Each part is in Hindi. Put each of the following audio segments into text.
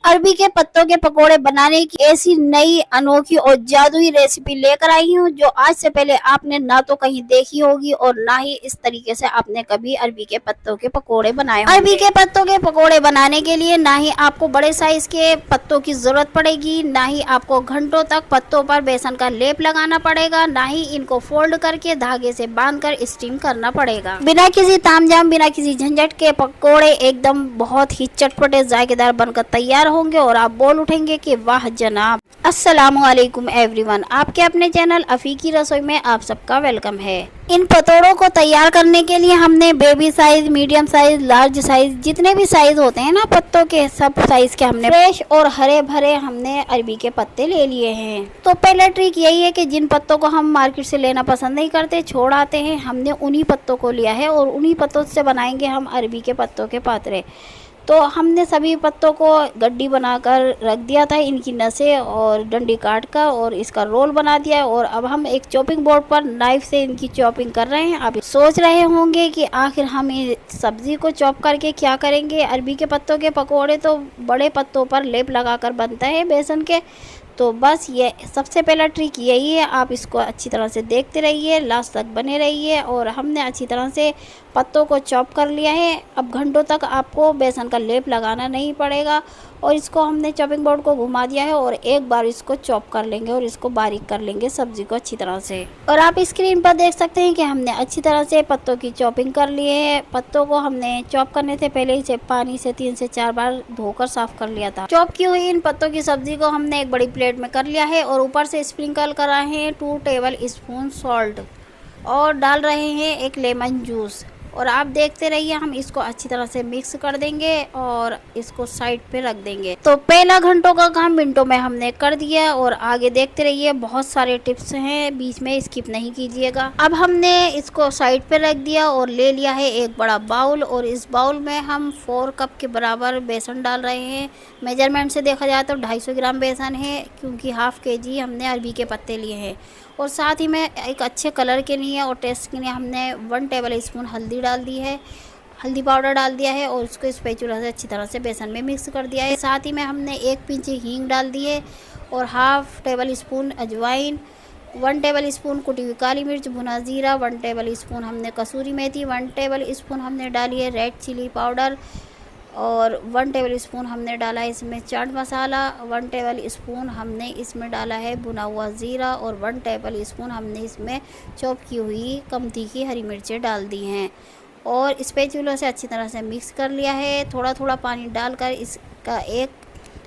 अरबी के पत्तों के पकोड़े बनाने की ऐसी नई अनोखी और जादुई रेसिपी लेकर आई हूँ जो आज से पहले आपने ना तो कहीं देखी होगी और ना ही इस तरीके से आपने कभी अरबी के पत्तों के पकोड़े बनाए होंगे। अरबी के पत्तों के पकोड़े बनाने के लिए ना ही आपको बड़े साइज के पत्तों की जरूरत पड़ेगी, ना ही आपको घंटों तक पत्तों पर बेसन का लेप लगाना पड़ेगा, ना ही इनको फोल्ड करके धागे से बांधकर स्टीम करना पड़ेगा। बिना किसी तामझाम, बिना किसी झंझट के पकोड़े एकदम बहुत ही चटपटे जायकेदार बनकर तैयार होंगे और आप बोल उठेंगे कि वाह जनाब। अस्सलामुअलैकुम एवरीवन, आपके अपने चैनल अफीकी रसोई में आप सबका वेलकम है। इन पतोड़ों को तैयार करने के लिए हमने baby size, medium size, large size, जितने भी साइज होते हैं ना पत्तों के, सब साइज के हमने फ्रेश और हरे भरे हमने अरबी के पत्ते ले लिए हैं। तो पहला ट्रिक यही है कि जिन पत्तों को हम मार्केट से लेना पसंद नहीं करते, छोड़ आते हैं, हमने उन्हीं पत्तों को लिया है और उन्हीं पत्तों से बनाएंगे हम अरबी के पत्तों के पातरे। तो हमने सभी पत्तों को गड्डी बनाकर रख दिया था, इनकी नसें और डंडी काट कर, और इसका रोल बना दिया। और अब हम एक चॉपिंग बोर्ड पर नाइफ से इनकी चॉपिंग कर रहे हैं। आप सोच रहे होंगे कि आखिर हम इस सब्जी को चॉप करके क्या करेंगे। अरबी के पत्तों के पकोड़े तो बड़े पत्तों पर लेप लगाकर बनता है बेसन के। तो बस ये सबसे पहला ट्रिक यही है, आप इसको अच्छी तरह से देखते रहिए, लास्ट तक बने रहिए। और हमने अच्छी तरह से पत्तों को चॉप कर लिया है। अब घंटों तक आपको बेसन का लेप लगाना नहीं पड़ेगा। और इसको हमने चॉपिंग बोर्ड को घुमा दिया है और एक बार इसको चॉप कर लेंगे और इसको बारीक कर लेंगे सब्जी को अच्छी तरह से। और आप स्क्रीन पर देख सकते हैं कि हमने अच्छी तरह से पत्तों की चॉपिंग कर ली है। पत्तों को हमने चॉप करने से पहले इसे पानी से 3 से 4 बार धोकर साफ कर लिया था। चॉप की हुई इन पत्तों की सब्जी को हमने एक बड़ी प्लेट में कर लिया है और ऊपर से स्प्रिंकल कर रहे हैं 2 टेबल स्पून सॉल्ट और डाल रहे हैं 1 लेमन जूस। और आप देखते रहिए, हम इसको अच्छी तरह से मिक्स कर देंगे और इसको साइड पे रख देंगे। तो पहला घंटों का काम मिनटों में हमने कर दिया और आगे देखते रहिए, बहुत सारे टिप्स हैं, बीच में स्किप नहीं कीजिएगा। अब हमने इसको साइड पे रख दिया और ले लिया है एक बड़ा बाउल और इस बाउल में हम 4 कप के बराबर बेसन डाल रहे हैं। मेजरमेंट से देखा जाए तो 250 ग्राम बेसन है, क्योंकि हाफ केजी हमने अरबी के पत्ते लिए हैं। और साथ ही में एक अच्छे कलर के लिए और टेस्ट के लिए हमने 1 टेबल स्पून हल्दी डाल दी है, हल्दी पाउडर डाल दिया है और उसको स्पैचुला से अच्छी तरह से बेसन में मिक्स कर दिया है। साथ ही में हमने 1 पिंच हींग डाल दी है और हाफ टेबल स्पून अजवाइन, 1 टेबल स्पून कुटी हुई काली मिर्च, भुना जीरा, 1 टेबल स्पून हमने कसूरी मेथी, 1 टेबल स्पून हमने डाली है रेड चिली पाउडर और 1 टेबल स्पून हमने डाला है इसमें चाट मसाला, 1 टेबल स्पून हमने इसमें डाला है भुना हुआ ज़ीरा और 1 टेबल स्पून हमने इसमें चॉप की हुई कम तीखी हरी मिर्चें डाल दी हैं। और स्पैचुला से अच्छी तरह से मिक्स कर लिया है। थोड़ा थोड़ा पानी डालकर इसका एक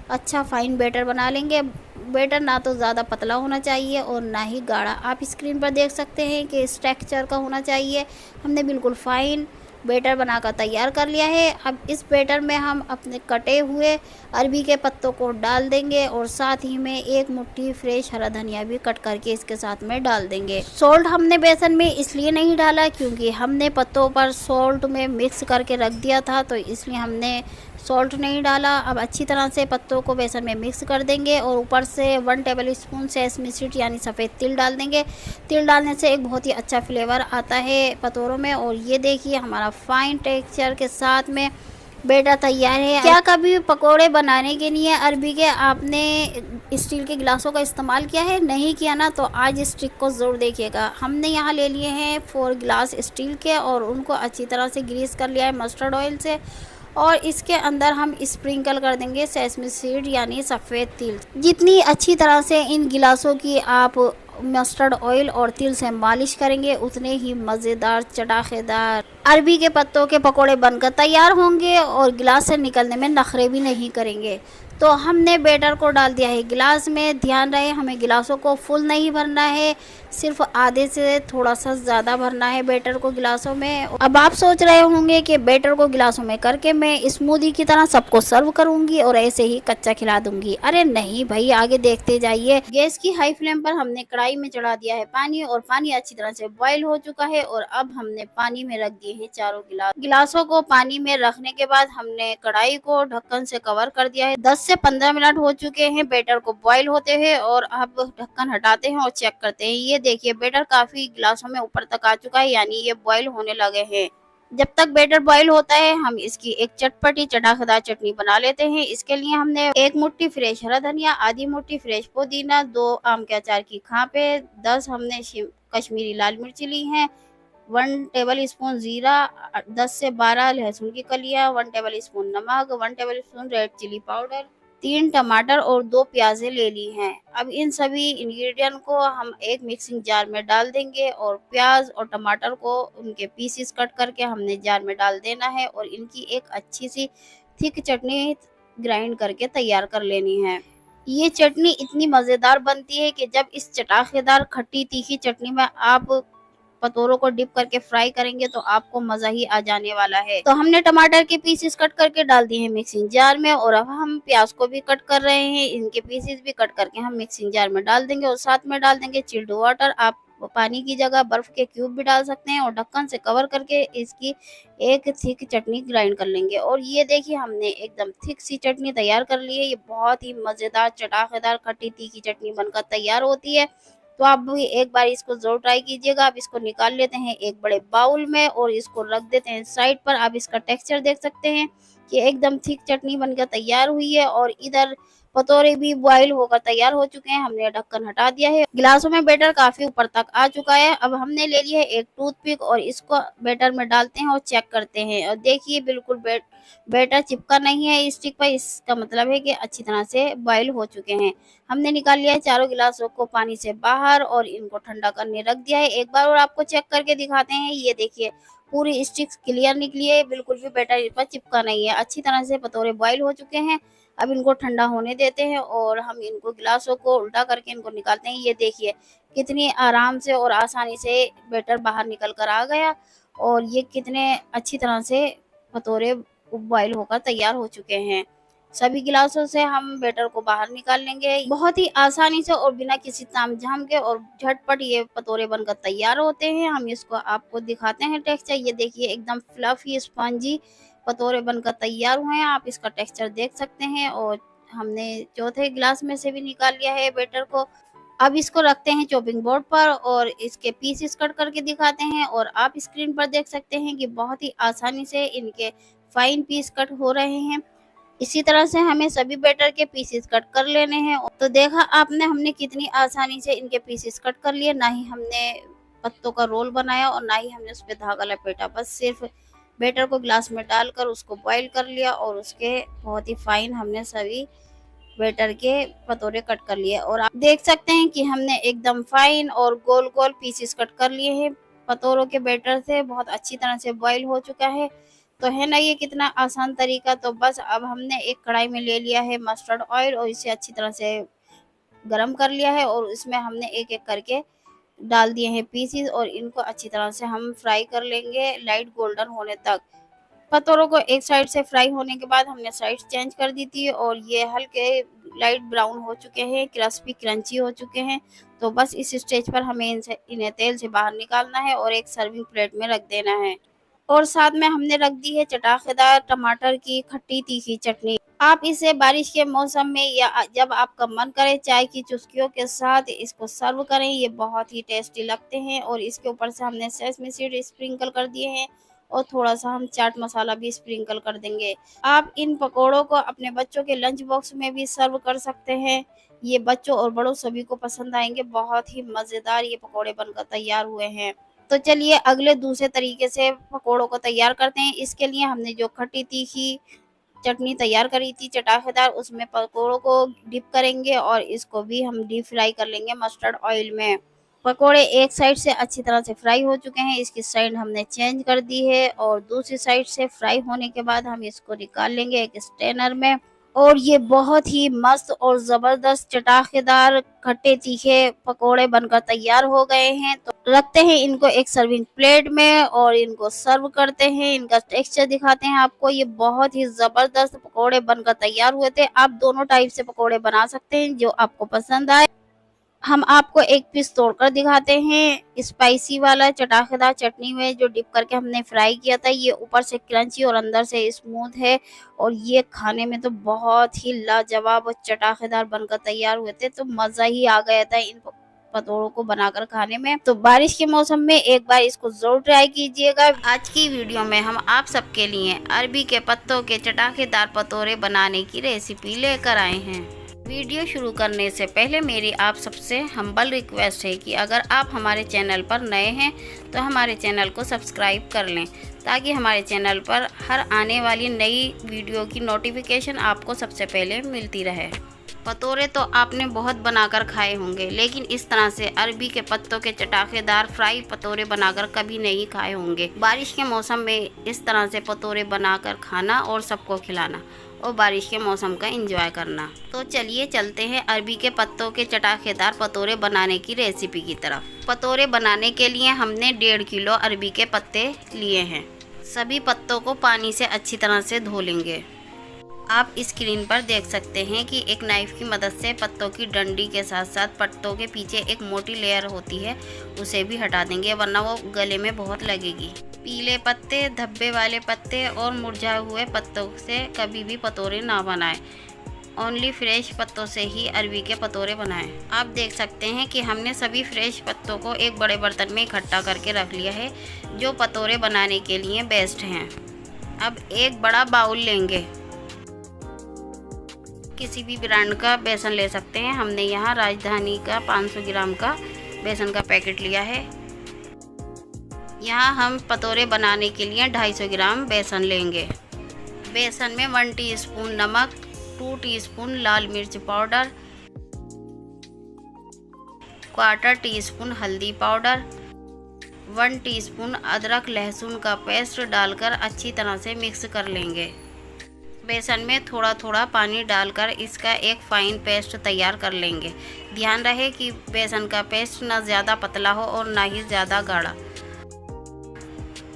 अच्छा फाइन बैटर बना लेंगे। बैटर ना तो ज़्यादा पतला होना चाहिए और ना ही गाढ़ा। आप स्क्रीन पर देख सकते हैं कि इस टेक्सचर का होना चाहिए। हमने बिल्कुल फाइन बैटर बनाकर तैयार कर लिया है। अब इस बैटर में हम अपने कटे हुए अरबी के पत्तों को डाल देंगे और साथ ही में 1 मुट्ठी फ्रेश हरा धनिया भी कट करके इसके साथ में डाल देंगे। सॉल्ट हमने बेसन में इसलिए नहीं डाला क्योंकि हमने पत्तों पर सॉल्ट में मिक्स करके रख दिया था, तो इसलिए हमने सॉल्ट नहीं डाला। अब अच्छी तरह से पत्तों को बेसन में मिक्स कर देंगे और ऊपर से 1 टेबल स्पून सेसमी सीड यानी सफ़ेद तिल डाल देंगे। तिल डालने से एक बहुत ही अच्छा फ्लेवर आता है पतोरों में। और ये देखिए, हमारा फाइन टेक्सचर के साथ में बैटर तैयार है। क्या कभी पकोड़े बनाने के लिए अरबी के आपने स्टील के गिलासों का इस्तेमाल किया है? नहीं किया ना, तो आज इस ट्रिक को ज़रूर देखिएगा। हमने यहाँ ले लिए हैं 4 गिलास स्टील के और उनको अच्छी तरह से ग्रीस कर लिया है मस्टर्ड ऑयल से। और इसके अंदर हम स्प्रिंकल कर देंगे सेसमी सीड यानी सफ़ेद तिल। जितनी अच्छी तरह से इन गिलासों की आप मस्टर्ड ऑयल और तिल से मालिश करेंगे, उतने ही मज़ेदार चटाखेदार अरबी के पत्तों के पकोड़े बनकर तैयार होंगे और गिलास से निकलने में नखरे भी नहीं करेंगे। तो हमने बैटर को डाल दिया है गिलास में। ध्यान रहे, हमें गिलासों को फुल नहीं भरना है, सिर्फ आधे से थोड़ा सा ज़्यादा भरना है बैटर को गिलासों में। अब आप सोच रहे होंगे कि बैटर को गिलासों में करके मैं स्मूदी की तरह सबको सर्व करूंगी और ऐसे ही कच्चा खिला दूंगी। अरे नहीं भाई, आगे देखते जाइए। गैस की हाई फ्लेम पर हमने कढ़ाई में चढ़ा दिया है पानी और पानी अच्छी तरह से बॉयल हो चुका है। और अब हमने पानी में रख दिए हैं चारों गिलासों को। पानी में रखने के बाद हमने कढ़ाई को ढक्कन से कवर कर दिया है। 10 से 15 मिनट हो चुके हैं बैटर को बॉईल होते हुए और अब ढक्कन हटाते हैं और चेक करते हैं। ये देखिए, बैटर काफी गिलासों में ऊपर तक आ चुका है, यानी ये बॉईल होने लगे हैं। जब तक बैटर बॉईल होता है हम इसकी एक चटपटी चटाकेदार चटनी बना लेते हैं। इसके लिए हमने 1 मुट्ठी फ्रेश हरा धनिया, आधी मुट्ठी फ्रेश पुदीना, 2 आम के अचार की खापे, 10 हमने कश्मीरी लाल मिर्ची ली हैं, 1 टेबल स्पून जीरा, 10 से 12 लहसुन की कलियां, 1 टेबल स्पून नमक, 1 tablespoon red chilli powder, 3 टमाटर और 2 प्याज़ें ले ली हैं। अब इन सभी इंग्रेडिएंट को हम एक मिक्सिंग जार में डाल देंगे और प्याज और टमाटर को उनके पीसेस कट करके हमने जार में डाल देना है और इनकी एक अच्छी सी थिक चटनी ग्राइंड करके तैयार कर लेनी है। ये चटनी इतनी मज़ेदार बनती है कि जब इस चटाकेदार खट्टी तीखी चटनी में आप पतोरों को डिप करके फ्राई करेंगे तो आपको मज़ा ही आ जाने वाला है। तो हमने टमाटर के पीसेस कट करके डाल दिए हैं मिक्सिंग जार में और अब हम प्याज को भी कट कर रहे हैं। इनके पीसेस भी कट करके हम मिक्सिंग जार में डाल देंगे और साथ में डाल देंगे चिल्ड वाटर। आप पानी की जगह बर्फ के क्यूब भी डाल सकते हैं और ढक्कन से कवर करके इसकी एक थिक चटनी ग्राइंड कर लेंगे। और ये देखिए हमने एकदम थिक सी चटनी तैयार कर ली है। ये बहुत ही मज़ेदार चटाकेदार खट्टी तीखी चटनी बनकर तैयार होती है। तो आप भी एक बार इसको ज़रूर ट्राई कीजिएगा। आप इसको निकाल लेते हैं एक बड़े बाउल में और इसको रख देते हैं साइड पर। आप इसका टेक्सचर देख सकते हैं कि एकदम थिक चटनी बनकर तैयार हुई है और इधर पतोरे भी बॉईल होकर तैयार हो चुके हैं। हमने ढक्कन हटा दिया है। गिलासों में बैटर काफ़ी ऊपर तक आ चुका है। अब हमने ले लिया है एक टूथपिक और इसको बैटर में डालते हैं और चेक करते हैं और देखिए बिल्कुल बैटर चिपका नहीं है स्टिक पर। इसका मतलब है कि अच्छी तरह से बॉईल हो चुके हैं। हमने निकाल लिया है चारों गिलासों को पानी से बाहर और इनको ठंडा करने रख दिया है। एक बार और आपको चेक करके दिखाते हैं। ये देखिए पूरी स्टिक्स क्लियर निकली है, बिल्कुल भी बैटर इस पर चिपका नहीं है। अच्छी तरह से पतोरे बॉईल हो चुके हैं। अब इनको ठंडा होने देते हैं और हम इनको गिलासों को उल्टा करके इनको निकालते हैं। ये देखिए कितनी आराम से और आसानी से बैटर बाहर निकल कर आ गया और ये कितने अच्छी तरह से पतोरे बॉईल होकर तैयार हो चुके हैं। सभी गिलासों से हम बैटर को बाहर निकाल लेंगे। बहुत ही आसानी से और बिना किसी तामझाम के और झटपट ये पतोरे बनकर तैयार होते हैं। हम इसको आपको दिखाते हैं टेक्सचर। ये देखिए एकदम फ्लफी स्पंजी पतोरे बनकर तैयार हुए हैं। आप इसका टेक्सचर देख सकते हैं और हमने चौथे गिलास में से भी निकाल लिया है बैटर को। अब इसको रखते हैं चॉपिंग बोर्ड पर और इसके पीसेस कट करके दिखाते हैं और आप स्क्रीन पर देख सकते हैं कि बहुत ही आसानी से इनके फाइन पीस कट हो रहे हैं। इसी तरह से हमें सभी बैटर के पीसेस कट कर लेने हैं। तो देखा आपने हमने कितनी आसानी से इनके पीसेस कट कर लिए। ना ही हमने पत्तों का रोल बनाया और ना ही हमने उस पर धागा लपेटा। बस सिर्फ बैटर को ग्लास में डालकर उसको बॉईल कर लिया और उसके बहुत ही फाइन हमने सभी बैटर के पतोरे कट कर लिए। और आप देख सकते हैं कि हमने एकदम फाइन और गोल गोल पीसेस कट कर लिए हैं। पतोरों के बैटर से बहुत अच्छी तरह से बॉईल हो चुका है। तो है ना ये कितना आसान तरीका। तो बस अब हमने एक कढ़ाई में ले लिया है मस्टर्ड ऑयल और इसे अच्छी तरह से गरम कर लिया है और इसमें हमने एक एक करके डाल दिए हैं पीसेस और इनको अच्छी तरह से हम फ्राई कर लेंगे लाइट गोल्डन होने तक। पतोरों को एक साइड से फ्राई होने के बाद हमने साइड चेंज कर दी थी और ये हल्के लाइट ब्राउन हो चुके हैं, क्रिस्पी क्रंची हो चुके हैं। तो बस इस स्टेज पर हमें इन्हें तेल से बाहर निकालना है और एक सर्विंग प्लेट में रख देना है। और साथ में हमने रख दी है चटाकेदार टमाटर की खट्टी तीखी चटनी। आप इसे बारिश के मौसम में या जब आपका मन करे चाय की चुस्कियों के साथ इसको सर्व करें। ये बहुत ही टेस्टी लगते हैं और इसके ऊपर से हमने सेसमी सीड स्प्रिंकल कर दिए हैं और थोड़ा सा हम चाट मसाला भी स्प्रिंकल कर देंगे। आप इन पकोड़ों को अपने बच्चों के लंच बॉक्स में भी सर्व कर सकते हैं। ये बच्चों और बड़ों सभी को पसंद आएंगे। बहुत ही मज़ेदार ये पकोड़े बनकर तैयार हुए हैं। तो चलिए अगले दूसरे तरीके से पकोड़ों को तैयार करते हैं। इसके लिए हमने जो खट्टी तीखी चटनी तैयार करी थी चटाकेदार, उसमें पकोड़ों को डिप करेंगे और इसको भी हम डीप फ्राई कर लेंगे मस्टर्ड ऑयल में। पकोड़े एक साइड से अच्छी तरह से फ्राई हो चुके हैं। इसकी साइड हमने चेंज कर दी है और दूसरी साइड से फ्राई होने के बाद हम इसको निकाल लेंगे एक स्ट्रेनर में। और ये बहुत ही मस्त और ज़बरदस्त चटाकेदार खट्टे तीखे पकोड़े बनकर तैयार हो गए हैं। तो रखते हैं इनको एक सर्विंग प्लेट में और इनको सर्व करते हैं। इनका टेक्सचर दिखाते हैं आपको। ये बहुत ही ज़बरदस्त पकोड़े बनकर तैयार हुए थे। आप दोनों टाइप से पकोड़े बना सकते हैं जो आपको पसंद आए। हम आपको एक पीस तोड़कर दिखाते हैं स्पाइसी वाला चटाकेदार चटनी में जो डिप करके हमने फ्राई किया था। ये ऊपर से क्रंची और अंदर से स्मूथ है और ये खाने में तो बहुत ही लाजवाब और चटाकेदार बनकर तैयार हुए थे। तो मज़ा ही आ गया था इन पतोड़ों को बनाकर खाने में। तो बारिश के मौसम में एक बार इसको जरूर ट्राई कीजिएगा। आज की वीडियो में हम आप सबके लिए अरबी के पत्तों के चटाकेदार पतोड़े बनाने की रेसिपी लेकर आए हैं। वीडियो शुरू करने से पहले मेरी आप सबसे हम्बल रिक्वेस्ट है कि अगर आप हमारे चैनल पर नए हैं तो हमारे चैनल को सब्सक्राइब कर लें, ताकि हमारे चैनल पर हर आने वाली नई वीडियो की नोटिफिकेशन आपको सबसे पहले मिलती रहे। पतोड़े तो आपने बहुत बनाकर खाए होंगे, लेकिन इस तरह से अरबी के पत्तों के चटाकेदार फ्राई पतोड़े बनाकर कभी नहीं खाए होंगे। बारिश के मौसम में इस तरह से पतोड़े बनाकर खाना और सबको खिलाना और बारिश के मौसम का एंजॉय करना। तो चलिए चलते हैं अरबी के पत्तों के चटाकेदार पतोड़े बनाने की रेसिपी की तरफ। पतोड़े बनाने के लिए हमने 1.5 किलो अरबी के पत्ते लिए हैं। सभी पत्तों को पानी से अच्छी तरह से धो लेंगे। आप स्क्रीन पर देख सकते हैं कि एक नाइफ की मदद से पत्तों की डंडी के साथ साथ पत्तों के पीछे एक मोटी लेयर होती है, उसे भी हटा देंगे, वरना वो गले में बहुत लगेगी। पीले पत्ते, धब्बे वाले पत्ते और मुरझाए हुए पत्तों से कभी भी पतोड़े ना बनाएं। ओनली फ्रेश पत्तों से ही अरबी के पतोड़े बनाएं। आप देख सकते हैं कि हमने सभी फ्रेश पत्तों को एक बड़े बर्तन में इकट्ठा करके रख लिया है, जो पतोड़े बनाने के लिए बेस्ट हैं। अब एक बड़ा बाउल लेंगे। किसी भी ब्रांड का बेसन ले सकते हैं। हमने यहाँ राजधानी का 500 ग्राम का बेसन का पैकेट लिया है। यहाँ हम पतोड़े बनाने के लिए 250 ग्राम बेसन लेंगे। बेसन में 1 टीस्पून नमक, 2 टीस्पून लाल मिर्च पाउडर, 1/4 टीस्पून हल्दी पाउडर, 1 टीस्पून अदरक लहसुन का पेस्ट डालकर अच्छी तरह से मिक्स कर लेंगे। बेसन में थोड़ा थोड़ा पानी डालकर इसका एक फाइन पेस्ट तैयार कर लेंगे। ध्यान रहे कि बेसन का पेस्ट ना ज़्यादा पतला हो और ना ही ज़्यादा गाढ़ा।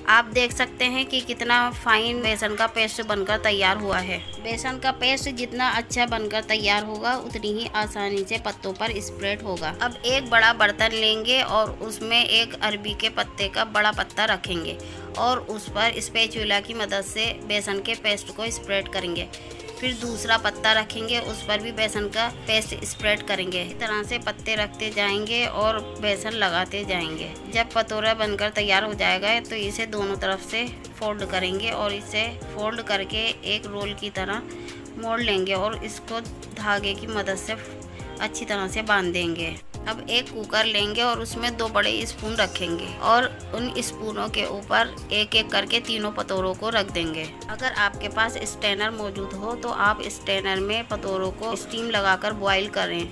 आप देख सकते हैं कि कितना फाइन बेसन का पेस्ट बनकर तैयार हुआ है। बेसन का पेस्ट जितना अच्छा बनकर तैयार होगा, उतनी ही आसानी से पत्तों पर स्प्रेड होगा। अब एक बड़ा बर्तन लेंगे और उसमें एक अरबी के पत्ते का बड़ा पत्ता रखेंगे और उस पर स्पैचुला की मदद से बेसन के पेस्ट को स्प्रेड करेंगे। फिर दूसरा पत्ता रखेंगे, उस पर भी बेसन का पेस्ट स्प्रेड करेंगे। इस तरह से पत्ते रखते जाएंगे और बेसन लगाते जाएंगे। जब पतोड़ा बनकर तैयार हो जाएगा तो इसे दोनों तरफ से फोल्ड करेंगे और इसे फोल्ड करके एक रोल की तरह मोड़ लेंगे और इसको धागे की मदद से अच्छी तरह से बांध देंगे। अब एक कुकर लेंगे और उसमें 2 बड़े स्पून रखेंगे और उन स्पूनों के ऊपर एक एक करके तीनों पतोड़ों को रख देंगे। अगर आपके पास स्ट्रेनर मौजूद हो तो आप स्ट्रेनर में पतोड़ों को स्टीम लगाकर बॉईल करें।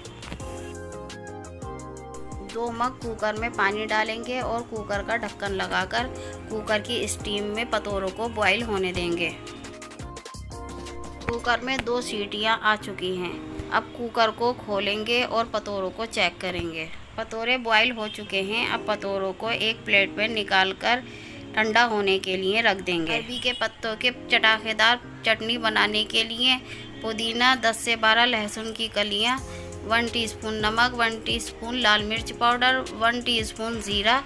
2 मग कुकर में पानी डालेंगे और कुकर का ढक्कन लगाकर कुकर की स्टीम में पतोड़ों को बॉईल होने देंगे। कुकर में 2 सीटियां आ चुकी हैं। अब कुकर को खोलेंगे और पतोड़ों को चेक करेंगे। पतोड़े बॉईल हो चुके हैं। अब पतोड़ों को एक प्लेट पर निकालकर ठंडा होने के लिए रख देंगे। अरबी के पत्तों के चटाकेदार चटनी बनाने के लिए पुदीना, 10 से 12 लहसुन की कलियां, 1 टीस्पून नमक, 1 टीस्पून लाल मिर्च पाउडर, 1 टीस्पून जीरा,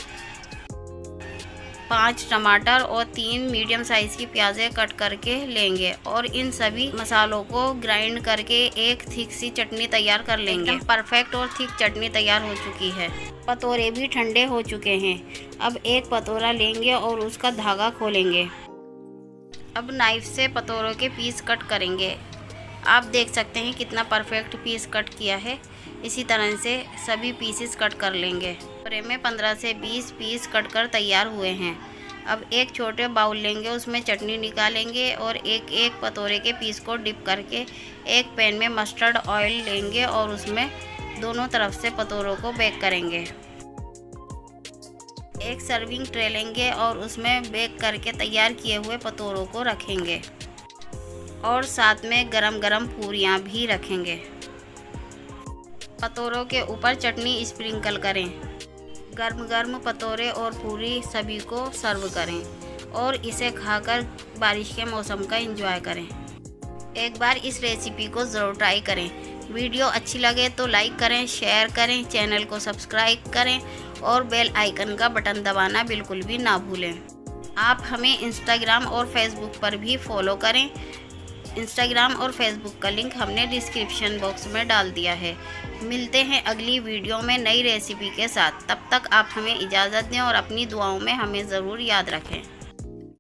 5 टमाटर और 3 मीडियम साइज की प्याज़ें कट करके लेंगे और इन सभी मसालों को ग्राइंड करके एक थिक सी चटनी तैयार कर लेंगे। परफेक्ट और थिक चटनी तैयार हो चुकी है। पतोड़े भी ठंडे हो चुके हैं। अब एक पतोड़ा लेंगे और उसका धागा खोलेंगे। अब नाइफ से पतोड़ों के पीस कट करेंगे। आप देख सकते हैं कितना परफेक्ट पीस कट किया है। इसी तरह से सभी पीसेस कट कर लेंगे। पतोड़े में 15 से 20 पीस कट कर तैयार हुए हैं। अब एक छोटे बाउल लेंगे, उसमें चटनी निकालेंगे और एक एक पतोड़े के पीस को डिप करके एक पैन में मस्टर्ड ऑयल लेंगे और उसमें दोनों तरफ से पतोड़ों को बेक करेंगे। एक सर्विंग ट्रे लेंगे और उसमें बेक करके तैयार किए हुए पतोड़ों को रखेंगे और साथ में गरम गरम पूरियां भी रखेंगे। पतोड़ों के ऊपर चटनी स्प्रिंकल करें। गर्म गर्म पतोड़े और पूरी सभी को सर्व करें और इसे खाकर बारिश के मौसम का एंजॉय करें। एक बार इस रेसिपी को ज़रूर ट्राई करें। वीडियो अच्छी लगे तो लाइक करें, शेयर करें, चैनल को सब्सक्राइब करें और बेल आइकन का बटन दबाना बिल्कुल भी ना भूलें। आप हमें इंस्टाग्राम और फेसबुक पर भी फॉलो करें। इंस्टाग्राम और फेसबुक का लिंक हमने डिस्क्रिप्शन बॉक्स में डाल दिया है। मिलते हैं अगली वीडियो में नई रेसिपी के साथ। तब तक आप हमें इजाज़त दें और अपनी दुआओं में हमें ज़रूर याद रखें।